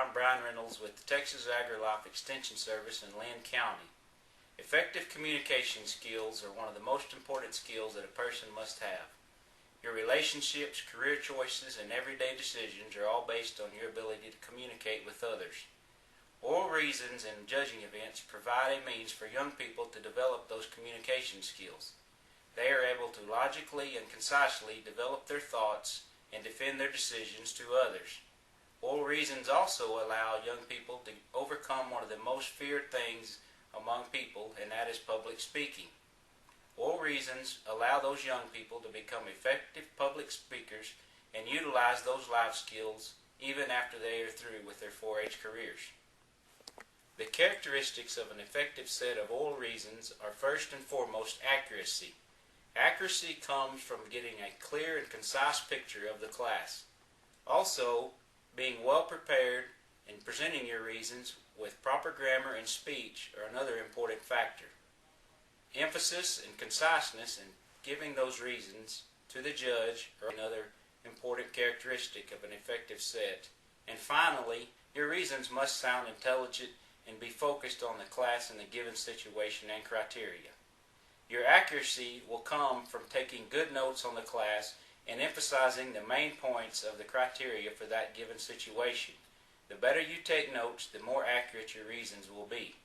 I'm Brian Reynolds with the Texas AgriLife Extension Service in Linn County. Effective communication skills are one of the most important skills that a person must have. Your relationships, career choices, and everyday decisions are all based on your ability to communicate with others. Oral reasons and judging events provide a means for young people to develop those communication skills. They are able to logically and concisely develop their thoughts and defend their decisions to others. Oral reasons also allow young people to overcome one of the most feared things among people, and that is public speaking. Oral reasons allow those young people to become effective public speakers and utilize those life skills even after they are through with their 4-H careers. The characteristics of an effective set of oral reasons are first and foremost accuracy. Accuracy comes from getting a clear and concise picture of the class. Also, being well prepared and presenting your reasons with proper grammar and speech are another important factor. Emphasis and conciseness in giving those reasons to the judge are another important characteristic of an effective set. And finally, your reasons must sound intelligent and be focused on the class and the given situation and criteria. Your accuracy will come from taking good notes on the class and emphasizing the main points of the criteria for that given situation. The better you take notes, the more accurate your reasons will be.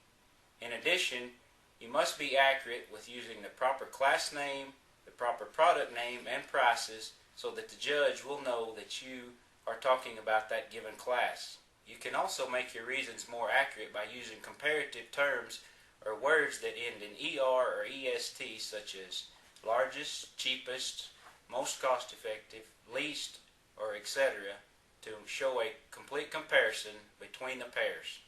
In addition, you must be accurate with using the proper class name, the proper product name, and prices so that the judge will know that you are talking about that given class. You can also make your reasons more accurate by using comparative terms or words that end in ER or EST, such as largest, cheapest, most cost-effective, least, or etc., to show a complete comparison between the pairs.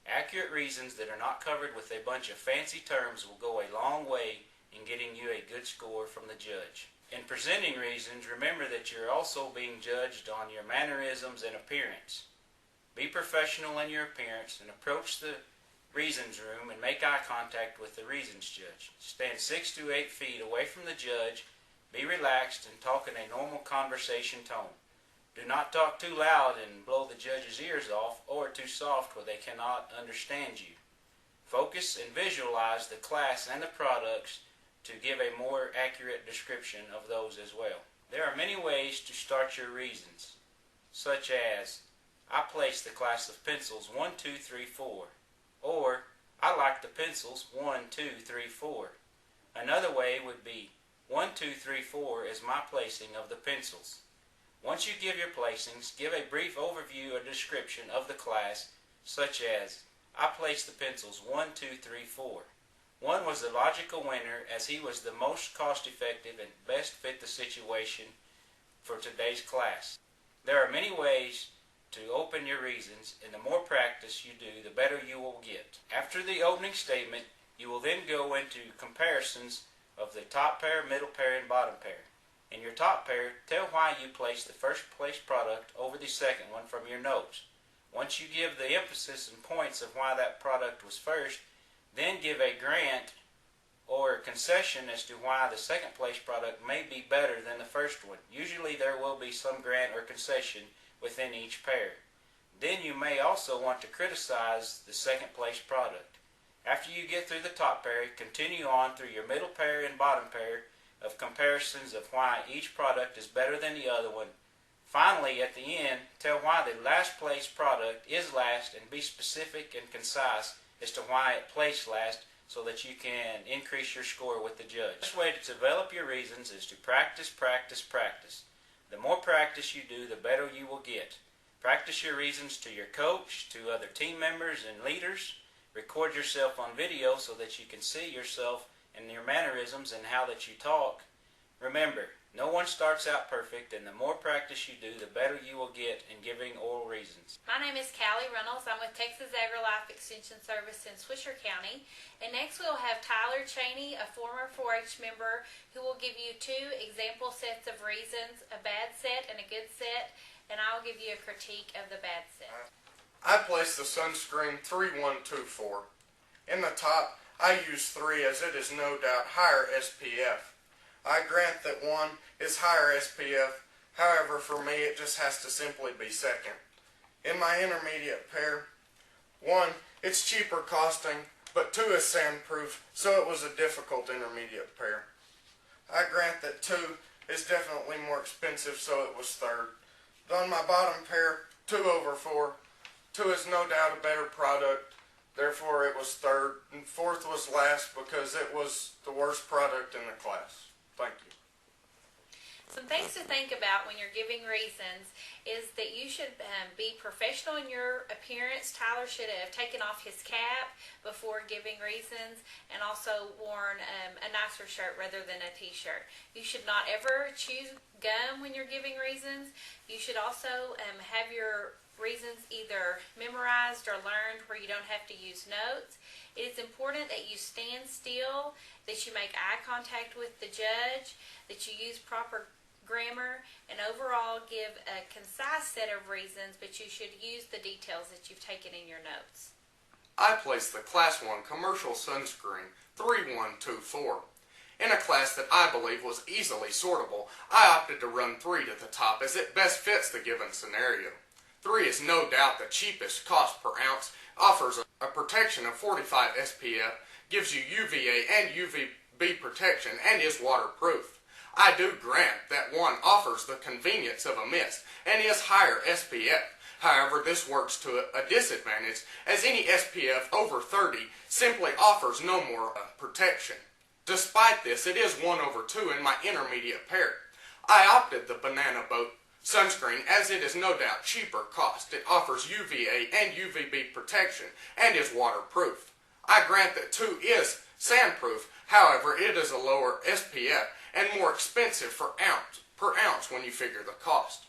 Accurate reasons that are not covered with a bunch of fancy terms will go a long way in getting you a good score from the judge. In presenting reasons, remember that you're also being judged on your mannerisms and appearance. Be professional in your appearance and approach the reasons room and make eye contact with the reasons judge. Stand 6 to 8 feet away from the judge, be relaxed, and talk in a normal conversation tone. Do not talk too loud and blow the judge's ears off, or too soft where they cannot understand you. Focus and visualize the class and the products to give a more accurate description of those as well. There are many ways to start your reasons, such as, I place the class of pencils 1, 2, 3, 4. Or, I like the pencils 1, 2, 3, 4. Another way would be 1, 2, 3, 4 is my placing of the pencils. Once you give your placings, give a brief overview or description of the class, such as, I placed the pencils 1, 2, 3, 4. 1 was the logical winner as he was the most cost-effective and best fit the situation for today's class. There are many ways to open your reasons, and the more practice you do, the better you will get. After the opening statement, you will then go into comparisons of the top pair, middle pair, and bottom pair. In your top pair, tell why you placed the first place product over the second one from your notes. Once you give the emphasis and points of why that product was first, then give a grant or concession as to why the second place product may be better than the first one. Usually there will be some grant or concession within each pair. Then you may also want to criticize the second place product. After you get through the top pair, continue on through your middle pair and bottom pair of comparisons of why each product is better than the other one. Finally, at the end, tell why the last place product is last and be specific and concise as to why it placed last so that you can increase your score with the judge. The best way to develop your reasons is to practice, practice, practice. The more practice you do, the better you will get. Practice your reasons to your coach, to other team members and leaders. Record yourself on video so that you can see yourself and your mannerisms and how that you talk. Remember, no one starts out perfect, and the more practice you do, the better you will get in giving oral reasons. My name is Callie Reynolds. I'm with Texas AgriLife Extension Service in Swisher County. And next we'll have Tyler Cheney, a former 4-H member, who will give you 2 example sets of reasons, a bad set and a good set, and I'll give you a critique of the bad set. I place the sunscreen 3124. In the top, I use 3 as it is no doubt higher SPF. I grant that 1 is higher SPF, however for me it just has to simply be second. in my intermediate pair. 1, it's cheaper costing, but 2 is sandproof, so it was a difficult intermediate pair. I grant that 2 is definitely more expensive, so it was third. On my bottom pair, 2 over 4. 2 is no doubt a better product, therefore it was third. And fourth was last because it was the worst product in the class. Thank you. Some things to think about when you're giving reasons is that you should be professional in your appearance. Tyler should have taken off his cap before giving reasons and also worn a nicer shirt rather than a t-shirt. You should not ever chew gum when you're giving reasons. You should also have your reasons either memorized or learned where you don't have to use notes. It is important that you stand still, that you make eye contact with the judge, that you use proper grammar, and overall give a concise set of reasons, but you should use the details that you've taken in your notes. I placed the Class 1 Commercial Sunscreen 3124. In a class that I believe was easily sortable, I opted to run 3 to the top as it best fits the given scenario. 3 is no doubt the cheapest cost per ounce, offers a protection of 45 SPF, gives you UVA and UVB protection, and is waterproof. I do grant that 1 offers the convenience of a mist and is higher SPF. However, this works to a disadvantage as any SPF over 30 simply offers no more protection. Despite this, it is 1 over 2 in my intermediate pair. I opted the Banana Boat sunscreen as it is no doubt cheaper cost. It offers UVA and UVB protection and is waterproof. I grant that 2 is sandproof, however it is a lower SPF and more expensive per ounce when you figure the cost.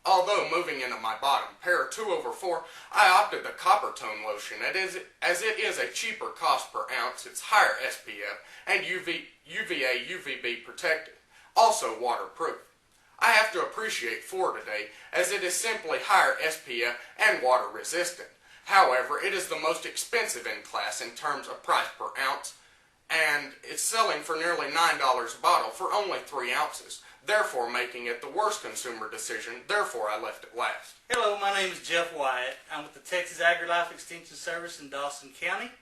Although moving into my bottom pair, 2 over 4, I opted the Copper Tone lotion as it is a cheaper cost per ounce, it's higher SPF and UVA UVB protected, also waterproof. I have to appreciate 4 today as it is simply higher SPF and water resistant. However, it is the most expensive in class in terms of price per ounce, and it's selling for nearly $9 a bottle for only 3 ounces, therefore making it the worst consumer decision, therefore I left it last. Hello, my name is Jeff Wyatt. I'm with the Texas AgriLife Extension Service in Dawson County.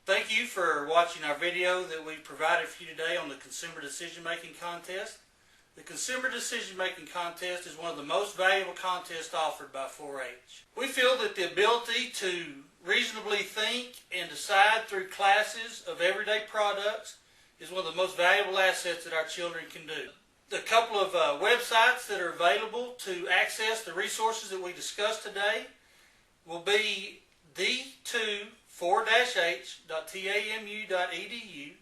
Thank you for watching our video that we provided for you today on the Consumer Decision Making Contest. The Consumer Decision Making Contest is one of the most valuable contests offered by 4-H. We feel that the ability to reasonably think and decide through classes of everyday products is one of the most valuable assets that our children can do. The couple of websites that are available to access the resources that we discussed today will be d24-h.tamu.edu,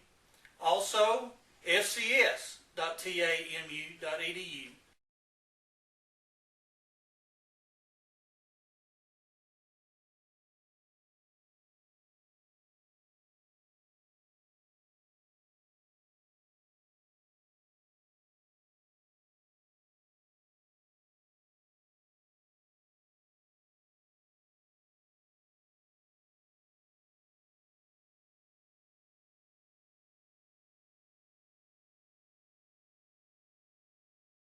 also fcs.tamu.edu.